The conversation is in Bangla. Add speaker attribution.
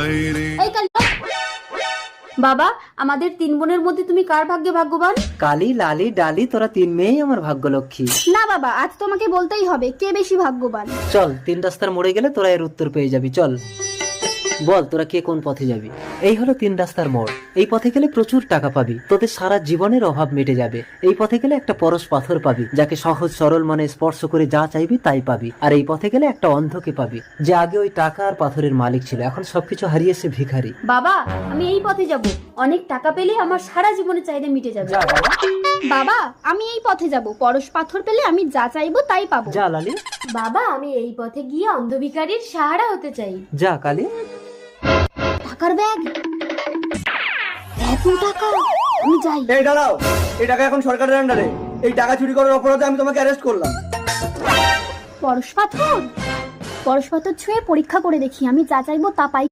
Speaker 1: এই কালি, বাবা আমাদের 3 বোনের মধ্যে তুমি কার ভাগ্যে ভাগ্যবান?
Speaker 2: কালি, লালি, ডালি, তোরা 3 মেয়েই আমার ভাগ্যলক্ষ্মী।
Speaker 1: না বাবা, আজ তোমাকে বলতেই হবে কে বেশি ভাগ্যবান।
Speaker 2: চল 3 রাস্তার মোড়ে গেলে তোরা এর উত্তর পেয়ে যাবি। চল বল তোরা কে কোন পথে যাবি। এই হলো 3 রাস্তার মোড়। এই পথে গেলে প্রচুর টাকা পাবি, তোদের সারা জীবনের অভাব মিটে যাবে। এই পথে গেলে একটা পরশ পাথর পাবি, যাকে সহজ সরল মনে স্পর্শ করে যা চাইবি তাই পাবি। আর এই পথে গেলে একটা অন্ধকে পাবি, যে আগে ওই টাকা আর পাথরের মালিক ছিল, এখন সবকিছু হারিয়েছে ভিখারি।
Speaker 1: বাবা আমি এই পথে যাব, অনেক টাকা পেলে আমার সারা জীবনের চাহিদা মিটে যাবে। বাবা আমি এই পথে যাব, পরশ পাথর পেলে আমি যা চাইবো তাই পাবো।
Speaker 2: যা লালি।
Speaker 1: বাবা আমি এই পথে গিয়ে অন্ধ ভিখারির সাহারা হতে চাই।
Speaker 2: যা কালি।
Speaker 1: টাকার ব্যাগ, এত টাকা, আমি যাই।
Speaker 3: এই দাঁড়াও, এই টাকা এখন সরকারের আন্ডারে। এই টাকা চুরি করার অপরাধে আমি তোমাকে অ্যারেস্ট করলাম।
Speaker 1: পরশ পাথর, পরশ পাথর ছুঁয়ে পরীক্ষা করে দেখি আমি যা চাইবো তা পাই।